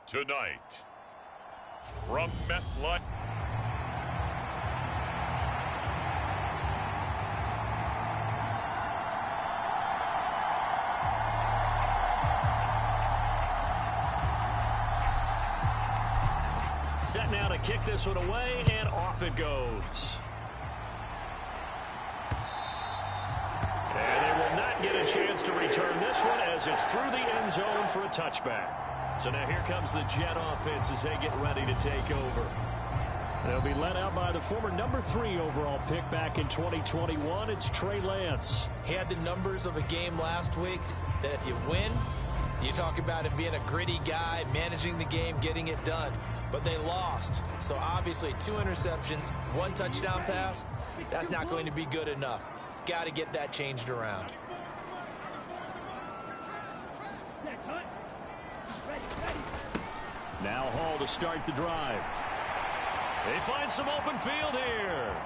Tonight, from MetLife. Set now to kick this one away, and off it goes. And they will not get a chance to return this one as it's through the end zone for a touchback. So now here comes the Jet offense as they get ready to take over. They'll be led out by the former number 3 overall pick back in 2021. It's Trey Lance. He had the numbers of a game last week that if you win, you talk about him being a gritty guy, managing the game, getting it done. But they lost. So obviously 2 interceptions, 1 touchdown pass, that's not going to be good enough. Got to get that changed around. Now Hall to start the drive. They find some open field here.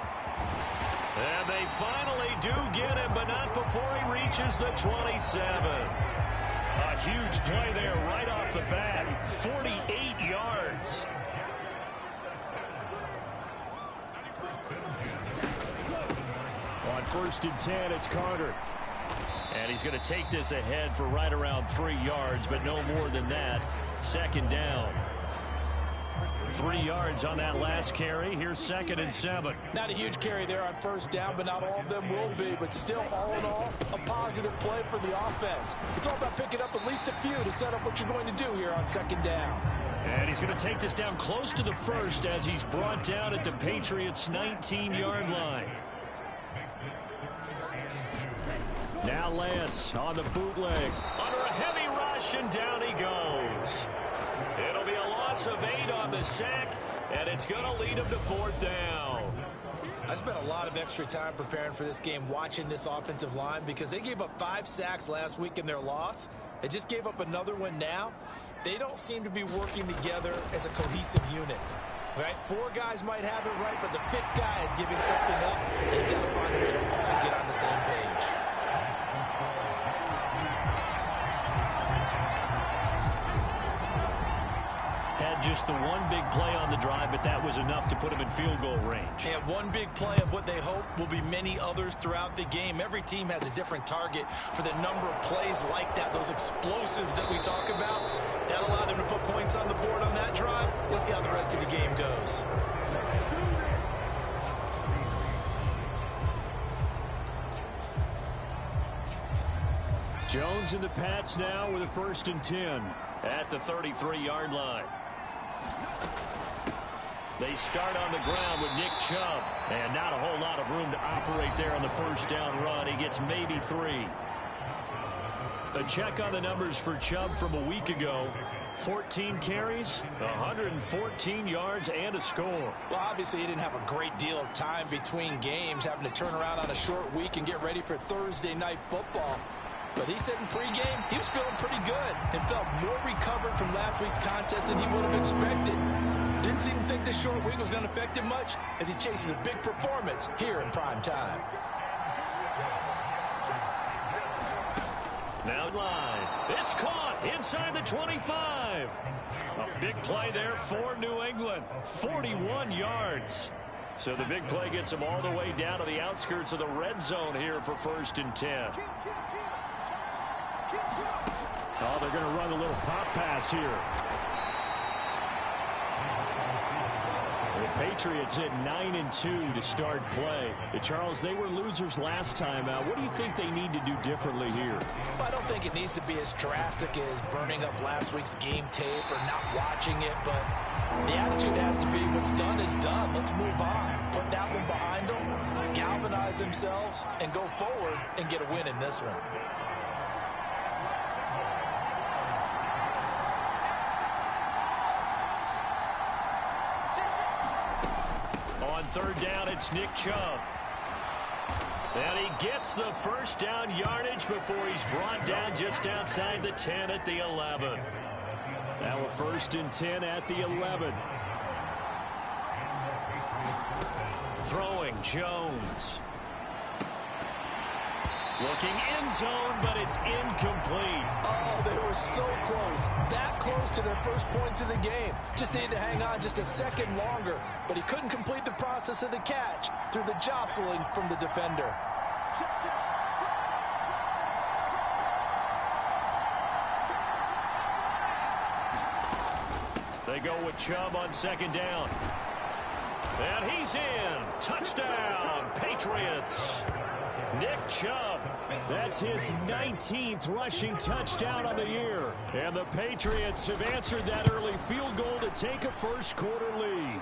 And they finally do get him, but not before he reaches the 27. A huge play there right off the bat. 48 yards. On 1st and 10, it's Carter. And he's going to take this ahead for right around 3 yards, but no more than that. 2nd down. 3 yards on that last carry. Here's 2nd and 7. Not a huge carry there on 1st down, but not all of them will be. But still, all in all, a positive play for the offense. It's all about picking up at least a few to set up what you're going to do here on 2nd down. And he's going to take this down close to the 1st as he's brought down at the Patriots' 19-yard line. Now Lance on the bootleg. Under a heavy rush, and down he goes. It'll be a loss of 8 on the sack, and it's going to lead him to 4th down. I spent a lot of extra time preparing for this game, watching this offensive line, because they gave up 5 sacks last week in their loss. They just gave up another one now. They don't seem to be working together as a cohesive unit. Right? 4 guys might have it right, but the 5th guy is giving something up. They've got to find a way to all get on the same page. Had just the one big play on the drive, but that was enough to put him in field goal range. And one big play of what they hope will be many others throughout the game. Every team has a different target for the number of plays like that, those explosives that we talk about. That allowed them to put points on the board on that drive. Let's see how the rest of the game goes. Jones and the Pats now with a 1st and 10 at the 33-yard line. They start on the ground with Nick Chubb, and not a whole lot of room to operate there on the 1st down run. He gets maybe 3. A check on the numbers for Chubb from a week ago. 14 carries, 114 yards, and a score. Well, obviously, he didn't have a great deal of time between games, having to turn around on a short week and get ready for Thursday night football. But he said in pregame he was feeling pretty good and felt more recovered from last week's contest than he would have expected. Didn't seem to think this short week was going to affect him much as he chases a big performance here in prime time. Now line. It's caught inside the 25. A big play there for New England. 41 yards. So the big play gets him all the way down to the outskirts of the red zone here for 1st and 10. Oh, they're going to run a little pop pass here. The Patriots at 9-2 to start play. Charles, they were losers last time out. What do you think they need to do differently here? Well, I don't think it needs to be as drastic as burning up last week's game tape or not watching it, but the attitude has to be what's done is done. Let's move on. Put that one behind them, galvanize themselves, and go forward and get a win in this one. On 3rd down, it's Nick Chubb. And he gets the 1st down yardage before he's brought down just outside the 10 at the 11. Now a 1st and 10 at the 11. Throwing Jones. Looking end zone, but it's incomplete. Oh, they were so close. That close to their first points of the game. Just needed to hang on just a second longer. But he couldn't complete the process of the catch through the jostling from the defender. They go with Chubb on second down. And he's in. Touchdown, Patriots. Nick Chubb. That's his 19th rushing touchdown on the year. And the Patriots have answered that early field goal to take a first-quarter lead.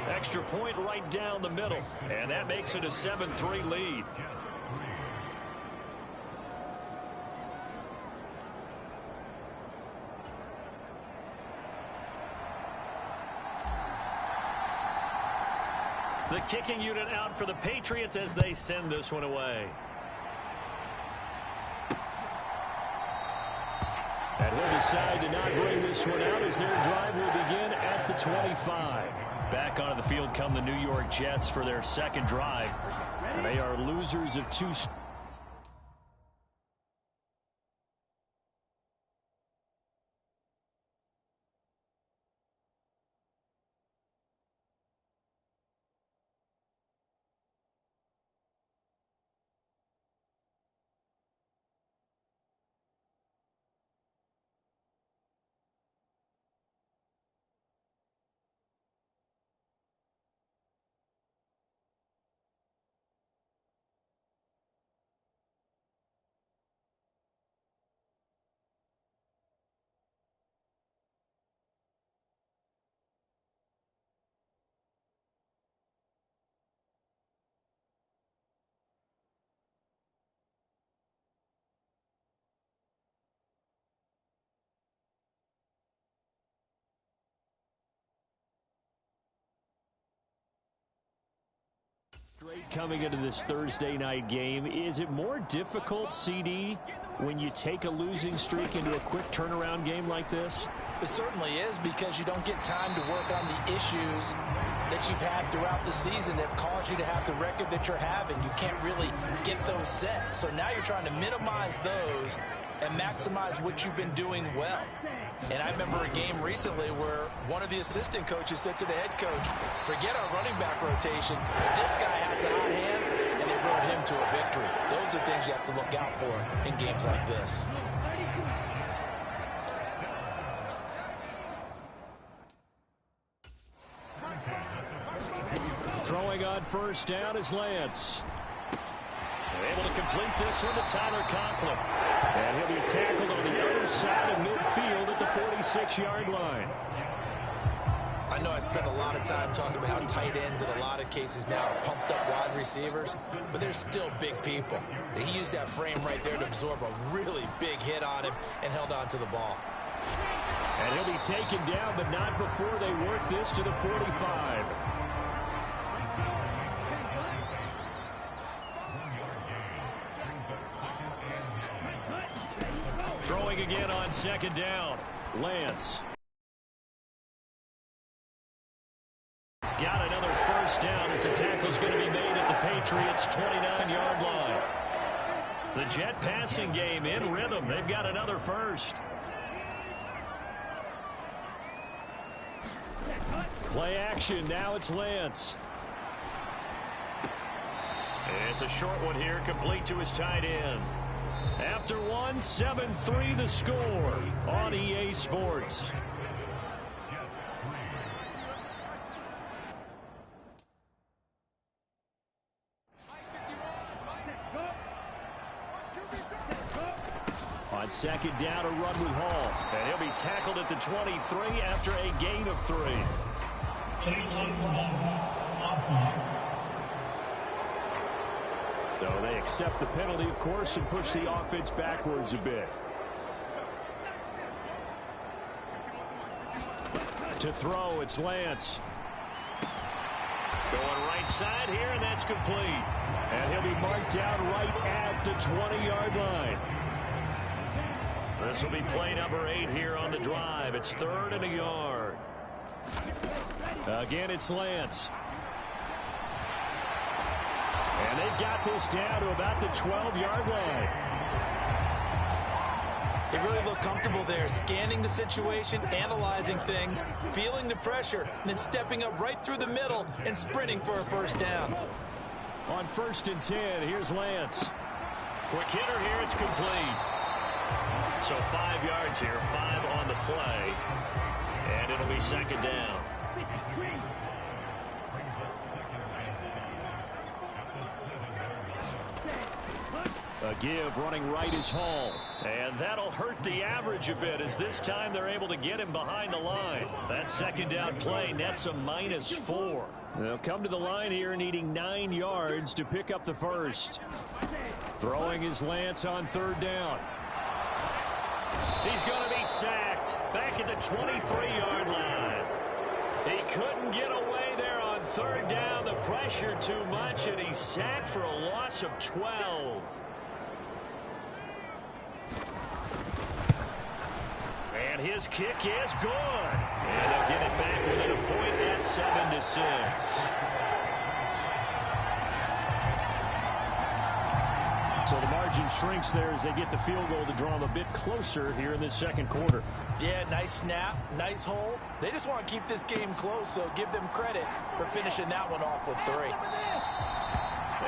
Extra point right down the middle. And that makes it a 7-3 lead. The kicking unit out for the Patriots as they send this one away. And he'll decide to not bring this one out as their drive will begin at the 25. Back onto the field come the New York Jets for their second drive. They are losers of two. Coming into this Thursday night game, is it more difficult, CD, when you take a losing streak into a quick turnaround game like this? It certainly is, because you don't get time to work on the issues that you've had throughout the season that have caused you to have the record that you're having. You can't really get those set. So now you're trying to minimize those and maximize what you've been doing well. And I remember a game recently where one of the assistant coaches said to the head coach, forget our running back rotation. This guy has a hot hand, and they rode him to a victory. Those are things you have to look out for in games like this. Throwing on first down is Lance. Able to complete this one to Tyler Conklin. And he'll be tackled on the other side of midfield at the 46-yard line. I know I spent a lot of time talking about how tight ends in a lot of cases now are pumped up wide receivers, but they're still big people. He used that frame right there to absorb a really big hit on him and held on to the ball. And he'll be taken down, but not before they work this to the 45. Throwing again on second down. Lance. He's got another first down as the tackle's going to be made at the Patriots' 29-yard line. The Jet passing game in rhythm. They've got another first. Play action. Now it's Lance. And it's a short one here, complete to his tight end. After one, 7-3 the score on EA Sports. On second down, a run with Hall. And he'll be tackled at the 23 after a gain of 3. So they accept the penalty, of course, and push the offense backwards a bit. To throw, it's Lance. Going right side here, and that's complete. And he'll be marked down right at the 20-yard line. This will be play number 8 here on the drive. It's 3rd and a yard. Again, it's Lance. And they've got this down to about the 12-yard line. They really look comfortable there, scanning the situation, analyzing things, feeling the pressure, and then stepping up right through the middle and sprinting for a first down. On 1st and 10, here's Lance. Quick hitter here, it's complete. So 5 yards here, 5 on the play, and it'll be 2nd down. A give running right is Hall. And that'll hurt the average a bit as this time they're able to get him behind the line. That 2nd down play nets a -4. They'll come to the line here needing 9 yards to pick up the first. Throwing his Lance on 3rd down. He's going to be sacked back at the 23-yard line. He couldn't get away there on 3rd down. The pressure too much, and he's sacked for a loss of 12. And his kick is good. And they'll get it back within a point at 7-6. So the margin shrinks there as they get the field goal to draw them a bit closer here in this 2nd quarter. Yeah, nice snap, nice hole. They just want to keep this game close, so give them credit for finishing that one off with 3.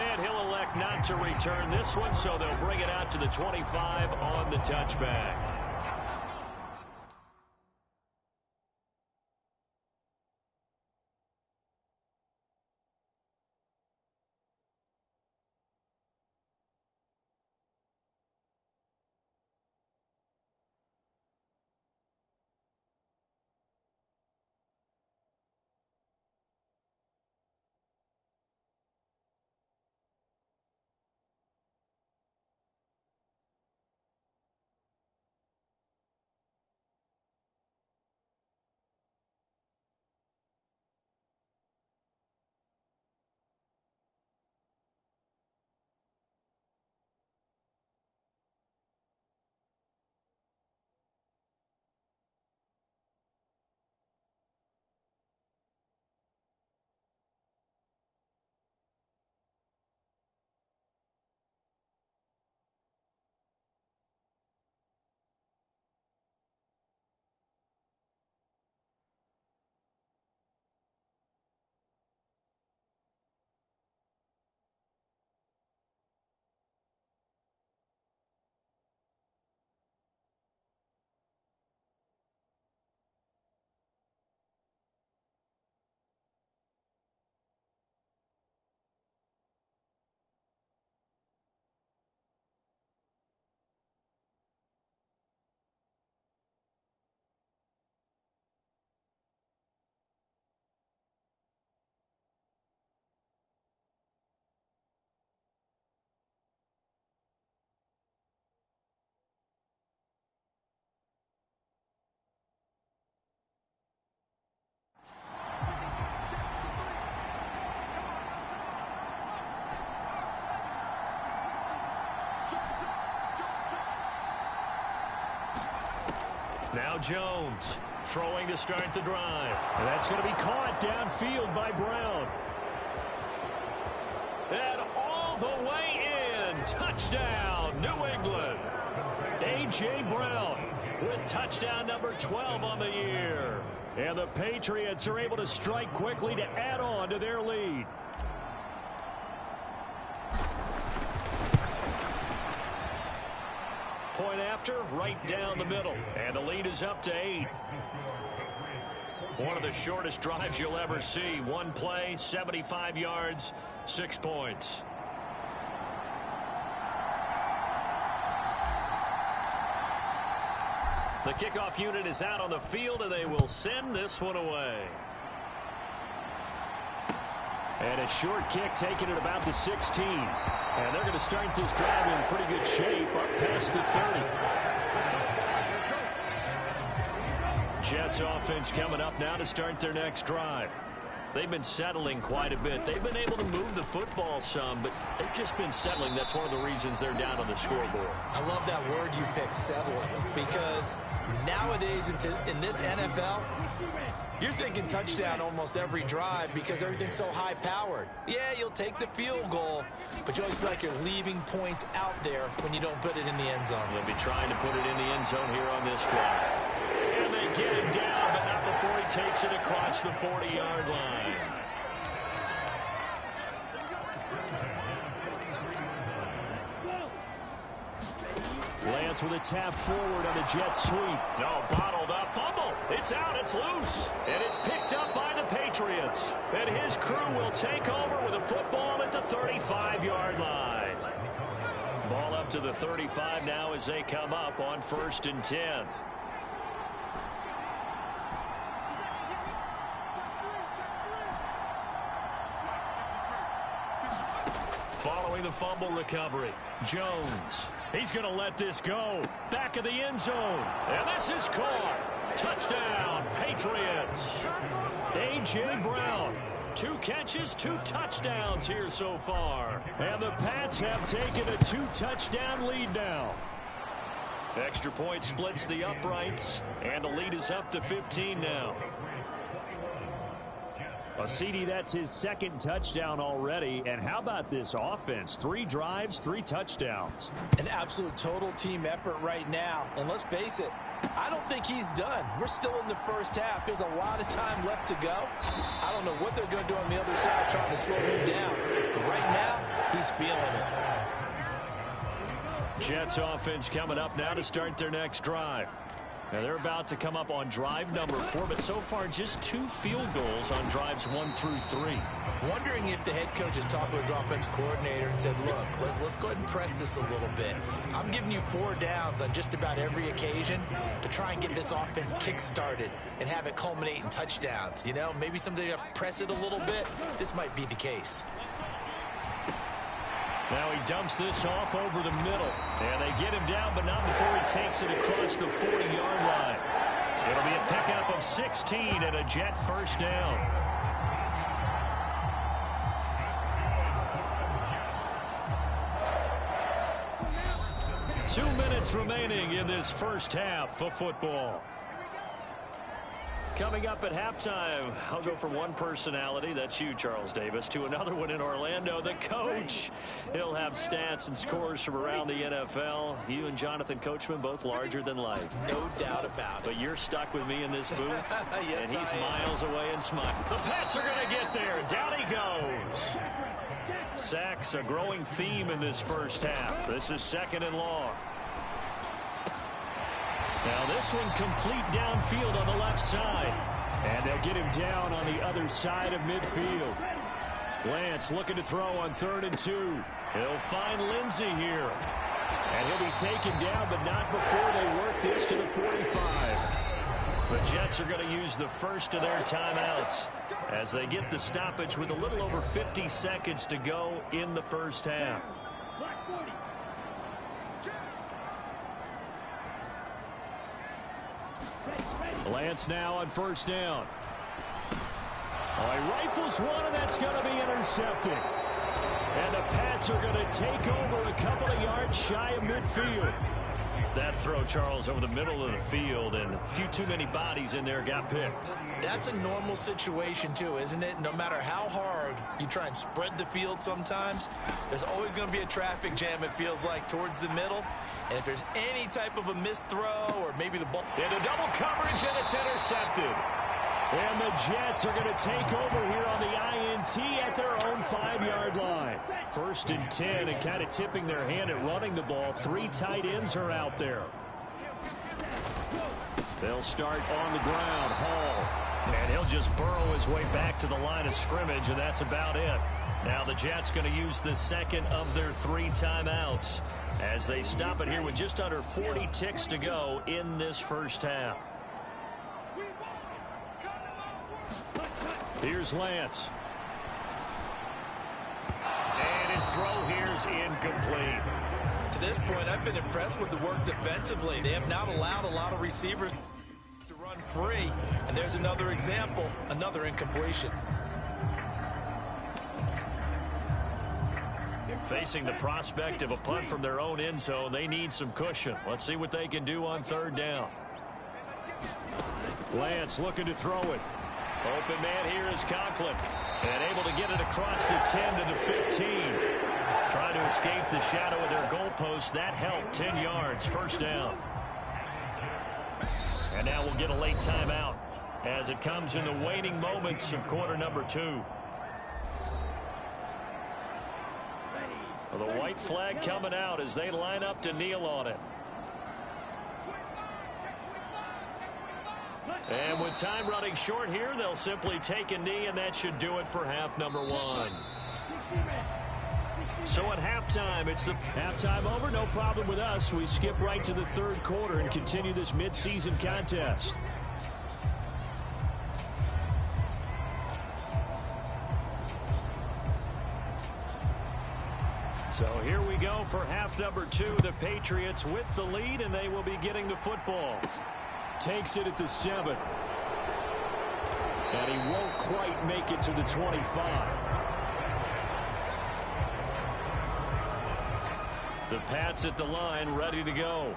And he'll elect not to return this one, so they'll bring it out to the 25 on the touchback. Now Jones throwing to start the drive. And that's going to be caught downfield by Brown. And all the way in. Touchdown, New England. A.J. Brown with touchdown number 12 on the year. And the Patriots are able to strike quickly to add on to their lead. Point after, right down the middle. And the lead is up to 8. One of the shortest drives you'll ever see. One play, 75 yards, 6 points. The kickoff unit is out on the field, and they will send this one away. And a short kick taken at about the 16. And they're going to start this drive in pretty good shape up past the 30. Jets offense coming up now to start their next drive. They've been settling quite a bit. They've been able to move the football some, but they've just been settling. That's one of the reasons they're down on the scoreboard. I love that word you picked, settling, because nowadays in this NFL, You're thinking touchdown almost every drive because everything's so high-powered. Yeah, you'll take the field goal, but you always feel like you're leaving points out there when you don't put it in the end zone. They'll be trying to put it in the end zone here on this drive. And they get him down, but not before he takes it across the 40-yard line. Lance with a tap forward on a jet sweep. No, bottled up. Fumble. It's out. It's loose. And it's picked up by the Patriots. And his crew will take over with a football at the 35-yard line. Ball up to the 35 now as they come up on 1st and 10. Following the fumble recovery, Jones. He's going to let this go. Back of the end zone. And this is caught. Touchdown, Patriots. A.J. Brown. 2 catches, 2 touchdowns here so far. And the Pats have taken a 2-touchdown lead now. Extra point splits the uprights. And the lead is up to 15 now. Well, CD, that's his 2nd touchdown already. And how about this offense? 3 drives, 3 touchdowns. An absolute total team effort right now. And let's face it, I don't think he's done. We're still in the first half. There's a lot of time left to go. I don't know what they're going to do on the other side trying to slow him down. But right now, he's feeling it. Jets offense coming up now to start their next drive. Now they're about to come up on drive number 4, but so far just 2 field goals on drives 1 through 3. Wondering if the head coach has talked with his offense coordinator and said, look, let's go ahead and press this a little bit. I'm giving you 4 downs on just about every occasion to try and get this offense kick-started and have it culminate in touchdowns. You know, maybe someday you press it a little bit. This might be the case. Now he dumps this off over the middle. And they get him down, but not before he takes it across the 40-yard line. It'll be a pickup of 16 and a Jet first down. Two minutes remaining in this first half of football. Coming up at halftime, I'll go from one personality, that's you, Charles Davis, to another one in Orlando, the coach. He'll have stats and scores from around the NFL. You and Jonathan Coachman, both larger than life. No doubt about it. But you're stuck with me in this booth, yes, and he's miles away and smiling. The Pats are going to get there. Down he goes. Sacks, a growing theme in this first half. This is 2nd and long. Now this one complete downfield on the left side. And they'll get him down on the other side of midfield. Lance looking to throw on 3rd and 2. He'll find Lindsey here. And he'll be taken down, but not before they work this to the 45. The Jets are going to use the first of their timeouts as they get the stoppage with a little over 50 seconds to go in the first half. Lance now on 1st down. Oh, he rifles one, and that's going to be intercepted. And the Pats are going to take over a couple of yards shy of midfield. That throw, Charles, over the middle of the field, and a few too many bodies in there got picked. That's a normal situation, too, isn't it? No matter how hard you try and spread the field sometimes, there's always going to be a traffic jam, it feels like, towards the middle. And if there's any type of a missed throw or maybe the ball into double coverage, and it's intercepted. And the Jets are going to take over here on the INT at their own 5-yard line. 1st and 10, and kind of tipping their hand at running the ball. 3 tight ends are out there. They'll start on the ground. Hall. And he'll just burrow his way back to the line of scrimmage, and that's about it. Now the Jets going to use the 2nd of their 3 timeouts as they stop it here with just under 40 ticks to go in this first half. Here's Lance. And his throw here's incomplete. To this point, I've been impressed with the work defensively. They have not allowed a lot of receivers to run free. And there's another example, another incompletion. Facing the prospect of a punt from their own end zone, they need some cushion. Let's see what they can do on 3rd down. Lance looking to throw it. Open man here is Conklin. And able to get it across the 10 to the 15. Trying to escape the shadow of their goalpost. That helped. 10 yards. First down. And now we'll get a late timeout as it comes in the waning moments of quarter number 2. Well, the white flag coming out as they line up to kneel on it. And with time running short here, they'll simply take a knee, and that should do it for half number 1. So at halftime, it's the halftime over. No problem with us. We skip right to the third quarter and continue this midseason contest. So here we go for half number 2. The Patriots with the lead, and they will be getting the football. Takes it at the 7. And he won't quite make it to the 25. The Pats at the line, ready to go.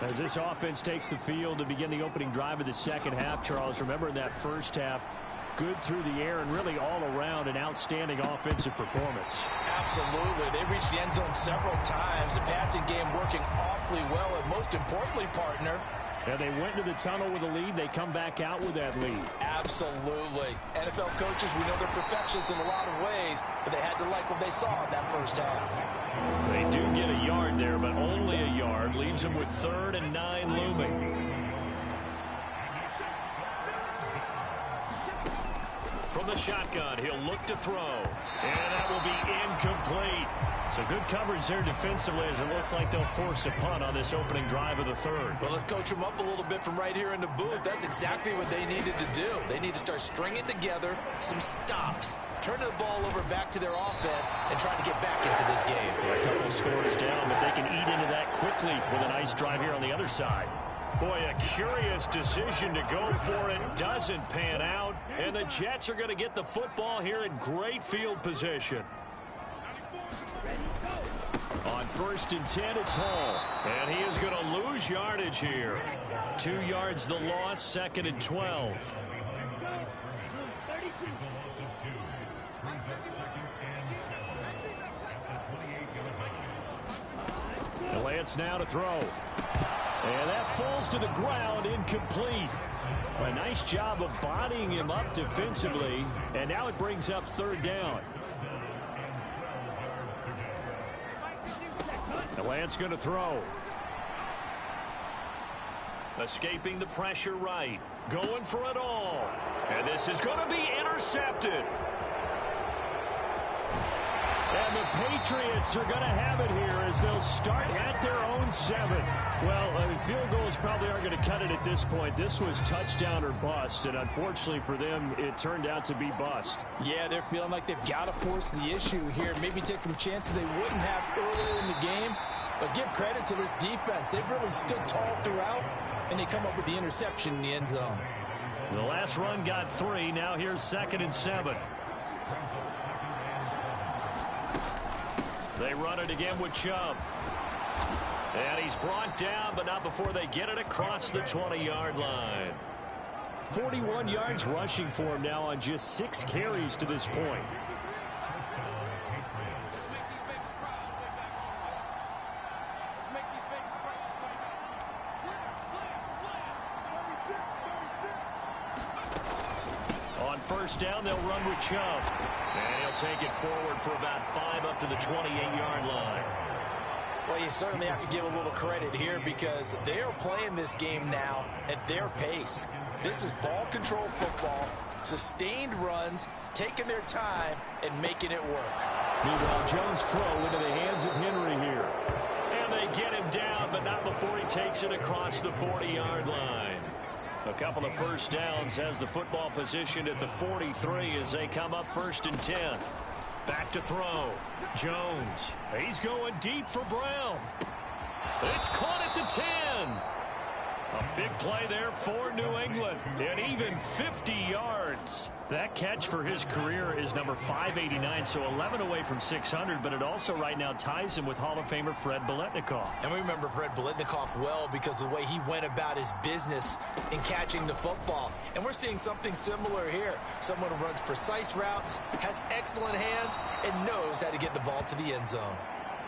As this offense takes the field to begin the opening drive of the second half, Charles, remember in that first half, good through the air and really all around an outstanding offensive performance. Absolutely. They reached the end zone several times. The passing game working awfully well, and most importantly, partner, and they went to the tunnel with a lead. They come back out with that lead. Absolutely. NFL coaches, we know they're perfectionists in a lot of ways, but they had to like what they saw in that first half. They do get a yard there, but only a yard. Leaves them with 3rd and 9 looming. From the shotgun, he'll look to throw. And that will be incomplete. So good coverage there defensively as it looks like they'll force a punt on this opening drive of the 3rd. Well, let's coach them up a little bit from right here in the booth. That's exactly what they needed to do. They need to start stringing together some stops, turning the ball over back to their offense, and trying to get back into this game. A couple scores down, but they can eat into that quickly with a nice drive here on the other side. Boy, a curious decision to go for it. Doesn't pan out. And the Jets are going to get the football here in great field position. On 1st and 10, it's Hall. And he is going to lose yardage here. 2 yards the loss, 2nd and 12. The Lance now to throw. And that falls to the ground, incomplete. A nice job of bodying him up defensively. And now it brings up 3rd down. The Lance going to throw. Escaping the pressure right. Going for it all. And this is going to be intercepted. And the Patriots are going to have it here as they'll start at their own 7. Well, field goals probably aren't going to cut it at this point. This was touchdown or bust, and unfortunately for them, it turned out to be bust. Yeah, they're feeling like they've got to force the issue here. Maybe take some chances they wouldn't have earlier in the game. But give credit to this defense. They've really stood tall throughout, and they come up with the interception in the end zone. The last run got 3. Now here's 2nd and 7. They run it again with Chubb. And he's brought down, but not before they get it across the 20-yard line. 41 yards rushing for him now on just 6 carries to this point. On 1st down, they'll run with Chubb. And he'll take it forward for about 5 up to the 28-yard line. Well, you certainly have to give a little credit here because they are playing this game now at their pace. This is ball control football, sustained runs, taking their time, and making it work. Meanwhile, Jones' throw into the hands of Henry here. And they get him down, but not before he takes it across the 40-yard line. A couple of first downs has the football positioned at the 43 as they come up 1st and 10. Back to throw. Jones. He's going deep for Brown. It's caught at the 10. A big play there for New England. And even 50 yards. That catch for his career is number 589, so 11 away from 600, but it also right now ties him with Hall of Famer Fred Biletnikoff. And we remember Fred Biletnikoff well because of the way he went about his business in catching the football. And we're seeing something similar here. Someone who runs precise routes, has excellent hands, and knows how to get the ball to the end zone.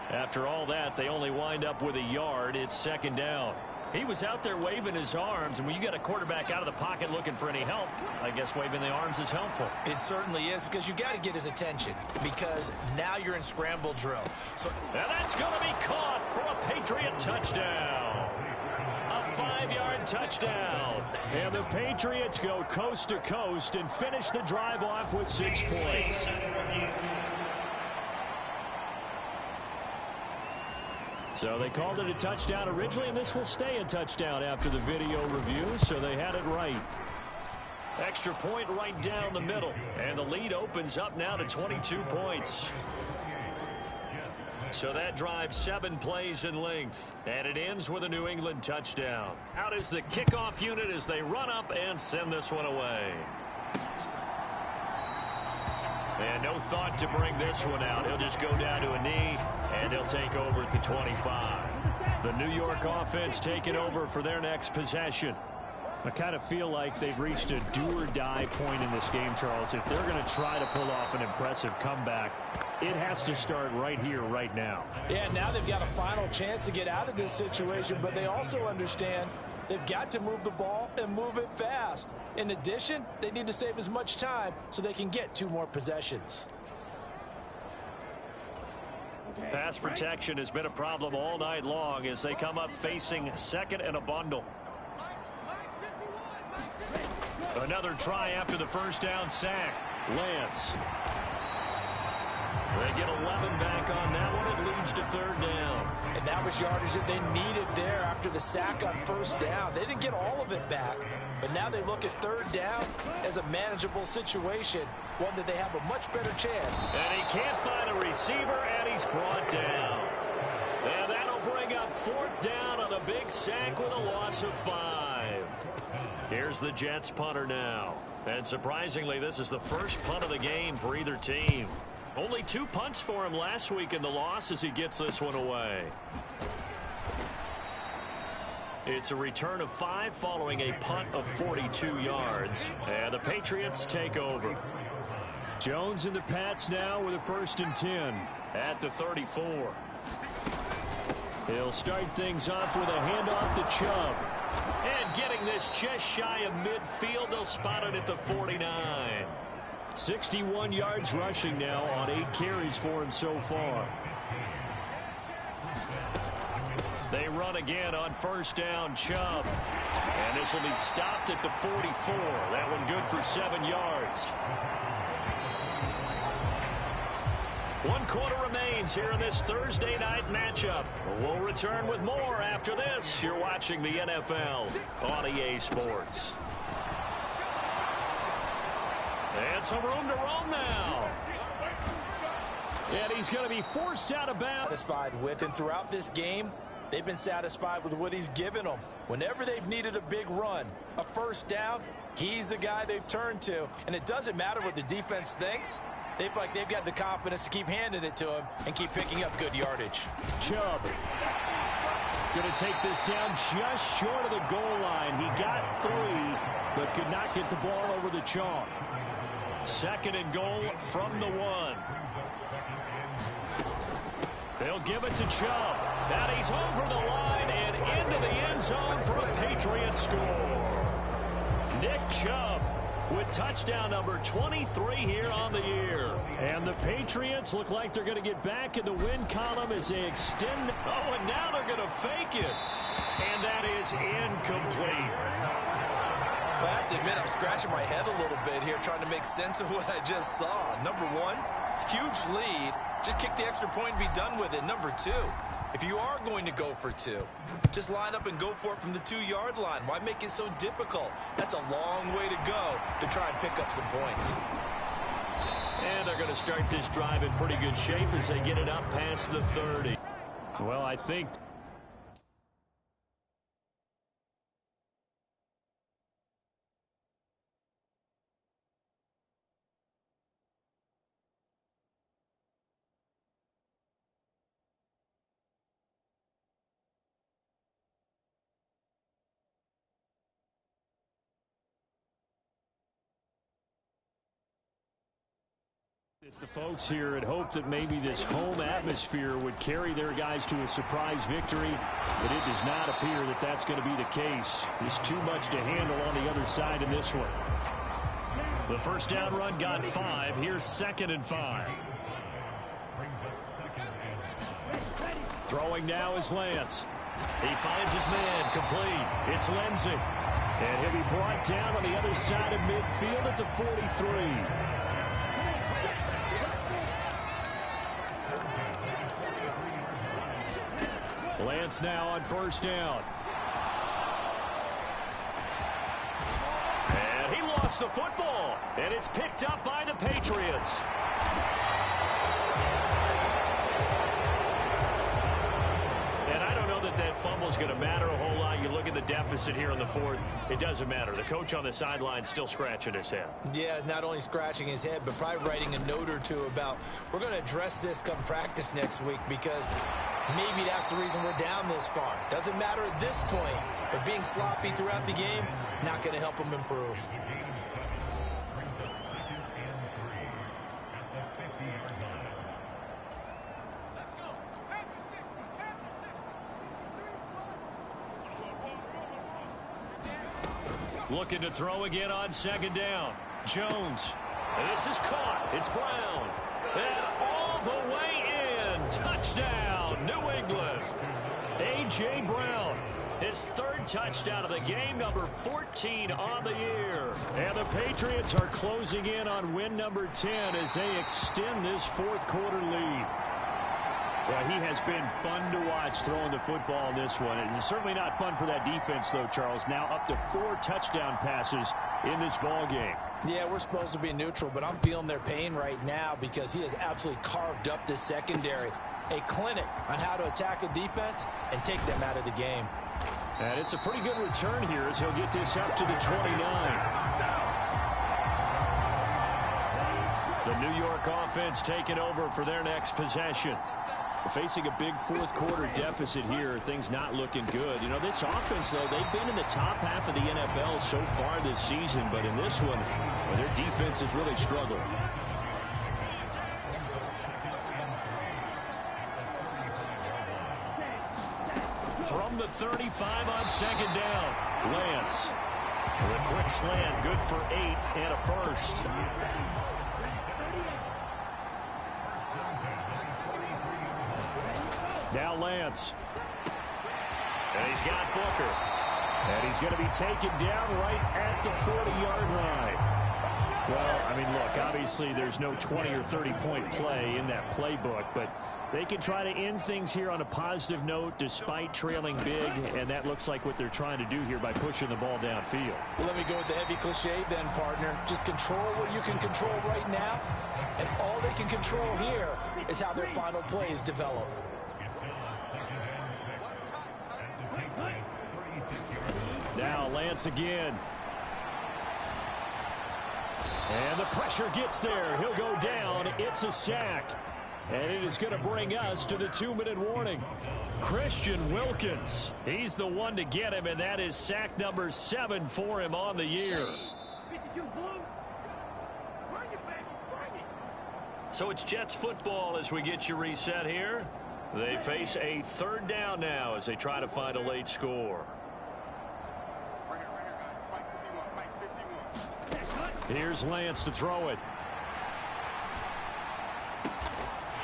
After all that, they only wind up with a yard. It's second down. He was out there waving his arms, and when you get a quarterback out of the pocket looking for any help, I guess waving the arms is helpful. It certainly is, because you got to get his attention, because now you're in scramble drill. So, and that's going to be caught for a Patriot touchdown. A 5-yard touchdown. And the Patriots go coast to coast and finish the drive off with 6 points. So they called it a touchdown originally, and this will stay a touchdown after the video review, so they had it right. Extra point right down the middle, and the lead opens up now to 22 points. So that drives 7 plays in length, and it ends with a New England touchdown. Out is the kickoff unit as they run up and send this one away. And no thought to bring this one out. He'll just go down to a knee, and they'll take over at the 25. The New York offense taking over for their next possession. I kind of feel like they've reached a do-or-die point in this game, Charles. If they're going to try to pull off an impressive comeback, it has to start right here, right now. Yeah, now they've got a final chance to get out of this situation, but they also understand they've got to move the ball and move it fast. In addition, they need to save as much time so they can get 2 more possessions. Pass protection has been a problem all night long as they come up facing second and a bundle. Another try after the first down sack. Lance. They get 11 back on that one. It leads to third down. And that was yardage that they needed there after the sack on first down. They didn't get all of it back, but now they look at third down as a manageable situation, one that they have a much better chance. And he can't find a receiver, and he's brought down. And that'll bring up fourth down on a big sack with a loss of 5. Here's the Jets punter now. And surprisingly, this is the first punt of the game for either team. Only 2 punts for him last week in the loss as he gets this one away. It's a return of 5 following a punt of 42 yards. And the Patriots take over. Jones and the Pats now with a 1st and 10 at the 34. He'll start things off with a handoff to Chubb. And getting this just shy of midfield, they'll spot it at the 49. 61 yards rushing now on 8 carries for him so far. They run again on first down, Chubb. And this will be stopped at the 44. That one good for 7 yards. 1 quarter remains here in this Thursday night matchup. We'll return with more after this. You're watching the NFL on EA Sports. And some room to roam now. And he's going to be forced out of bounds. Satisfied with, and throughout this game, they've been satisfied with what he's given them. Whenever they've needed a big run, a first down, he's the guy they've turned to. And it doesn't matter what the defense thinks. They feel like they've got the confidence to keep handing it to him and keep picking up good yardage. Chubb going to take this down just short of the goal line. He got 3, but could not get the ball over the chalk. 2nd and goal from the 1. They'll give it to Chubb. Now he's over the line and into the end zone for a Patriot score. Nick Chubb with touchdown number 23 here on the year. And the Patriots look like they're going to get back in the win column as they extend. Oh, and now they're going to fake it. And that is incomplete. I have to admit, I'm scratching my head a little bit here trying to make sense of what I just saw. Number 1, huge lead. Just kick the extra point and be done with it. Number 2, if you are going to go for 2, just line up and go for it from the 2-yard line. Why make it so difficult? That's a long way to go to try and pick up some points. And they're going to start this drive in pretty good shape as they get it up past the 30. Well, I think The folks here had hoped that maybe this home atmosphere would carry their guys to a surprise victory, but it does not appear that that's going to be the case. There's too much to handle on the other side in this one. The first down run got 5. Here's 2nd and 5. Throwing now is Lance. He finds his man, complete. It's Lindsey. And he'll be brought down on the other side of midfield at the 43. Lance now on first down. And he lost the football. And it's picked up by the Patriots. And I don't know that fumble is going to matter a whole lot. You look at the deficit here in the 4th. It doesn't matter. The coach on the sideline still scratching his head. Yeah, not only scratching his head, but probably writing a note or two about we're going to address this come practice next week because maybe that's the reason we're down this far. Doesn't matter at this point, but being sloppy throughout the game, not going to help him improve. Looking to throw again on 2nd down. Jones. And this is caught. It's Brown. And all the way in. Touchdown, New England. A.J. Brown. His 3rd touchdown of the game, number 14 on the year. And the Patriots are closing in on win number 10 as they extend this 4th quarter lead. Well, he has been fun to watch throwing the football in this one. It's certainly not fun for that defense, though, Charles. Now up to 4 touchdown passes in this ball game. Yeah, we're supposed to be neutral, but I'm feeling their pain right now because he has absolutely carved up this secondary. A clinic on how to attack a defense and take them out of the game. And it's a pretty good return here as he'll get this up to the 29. The New York offense taking over for their next possession. Facing a big 4th quarter deficit here, things not looking good. You know, this offense, though, they've been in the top half of the NFL so far this season, but in this one, well, their defense has really struggled. From the 35 on 2nd down, Lance. With a quick slant, good for 8 and a first. Now Lance. And he's got Booker. And he's going to be taken down right at the 40-yard line. Well, I mean, look, obviously there's no 20 or 30-point play in that playbook, but they can try to end things here on a positive note despite trailing big, and that looks like what they're trying to do here by pushing the ball downfield. Well, let me go with the heavy cliche then, partner. Just control what you can control right now, and all they can control here is how their final plays develop. Now Lance again. And the pressure gets there. He'll go down. It's a sack. And it is going to bring us to the 2-minute warning. Christian Wilkins. He's the one to get him, and that is sack number 7 for him on the year. So it's Jets football as we get you reset here. They face a 3rd down now as they try to find a late score. Here's Lance to throw it.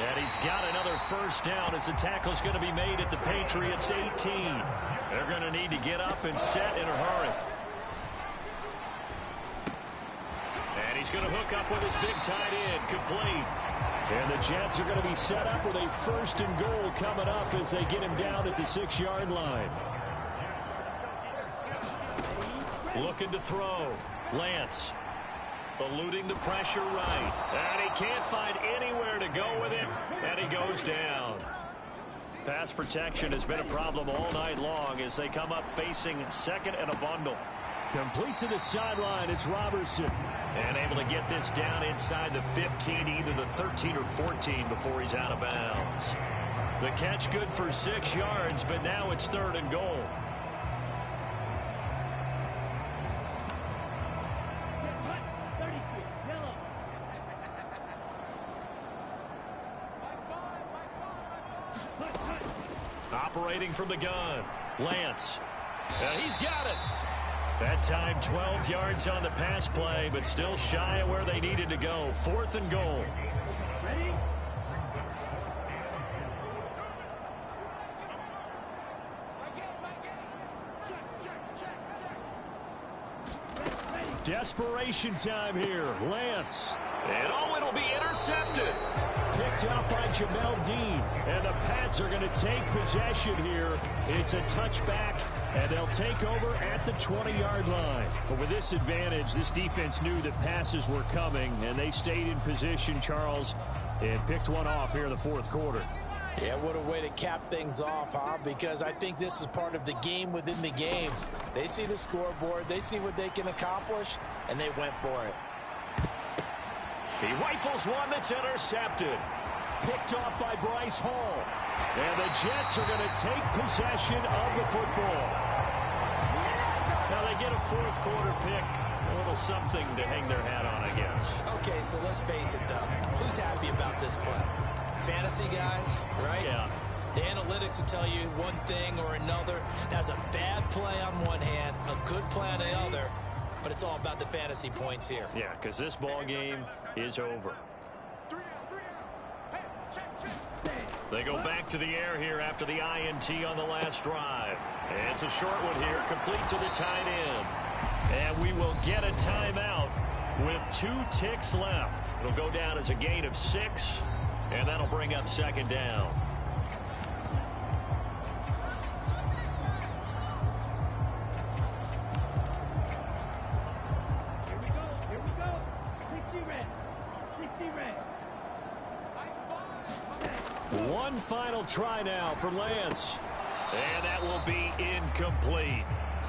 And he's got another first down as the tackle's going to be made at the Patriots 18. They're going to need to get up and set in a hurry. And he's going to hook up with his big tight end, complete. And the Jets are going to be set up with a 1st and goal coming up as they get him down at the 6-yard line. Looking to throw. Lance. Eluding the pressure right. And he can't find anywhere to go with it. And he goes down. Pass protection has been a problem all night long as they come up facing 2nd and a bundle. Complete to the sideline. It's Robertson. And able to get this down inside the 15, either the 13 or 14 before he's out of bounds. The catch good for 6 yards, but now it's 3rd and goal. Operating from the gun, Lance. And he's got it. That time 12 yards on the pass play, but still shy of where they needed to go. 4th and goal. Desperation time here. Lance. And it'll be intercepted. Picked up by Jamel Dean. And the Pats are going to take possession here. It's a touchback, and they'll take over at the 20-yard line. But with this advantage, this defense knew that passes were coming, and they stayed in position, Charles, and picked one off here in the 4th quarter. Yeah, what a way to cap things off, huh? Because I think this is part of the game within the game. They see the scoreboard, they see what they can accomplish, and they went for it. He rifles one that's intercepted. Picked off by Bryce Hall. And the Jets are going to take possession of the football. Now they get a 4th quarter pick. A little something to hang their hat on, I guess. Okay, so let's face it, though. Who's happy about this play? Fantasy guys, right? Yeah. The analytics will tell you one thing or another. That's a bad play on one hand, a good play on the other, but it's all about the fantasy points here. Yeah, because this ball game is over. They go back to the air here after the INT on the last drive. And it's a short one here, complete to the tight end. And we will get a timeout with 2 ticks left. It'll go down as a gain of 6, and that'll bring up 2nd down. Here we go. 60 red. 60 red. One final try now for Lance. And that will be incomplete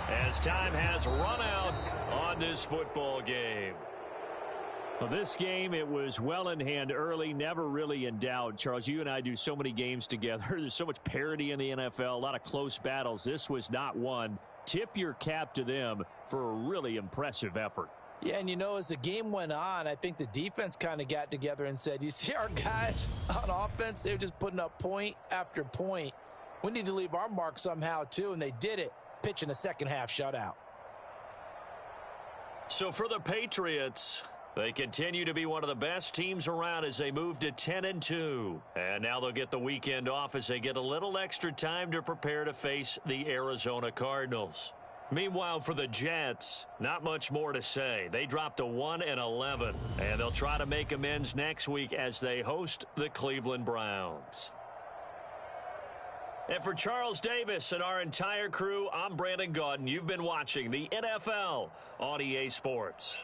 as time has run out on this football game. Well, this game, it was well in hand early, never really in doubt. Charles, you and I do so many games together. There's so much parity in the NFL, a lot of close battles. This was not one. Tip your cap to them for a really impressive effort. Yeah, and you know, as the game went on, I think the defense kind of got together and said, you see our guys on offense, they're just putting up point after point. We need to leave our mark somehow, too, and they did it, pitching a second-half shutout. So for the Patriots, they continue to be one of the best teams around as they move to 10-2. And now they'll get the weekend off as they get a little extra time to prepare to face the Arizona Cardinals. Meanwhile, for the Jets, not much more to say. They dropped to 1-11, and they'll try to make amends next week as they host the Cleveland Browns. And for Charles Davis and our entire crew, I'm Brandon Gaudin. You've been watching the NFL on EA Sports.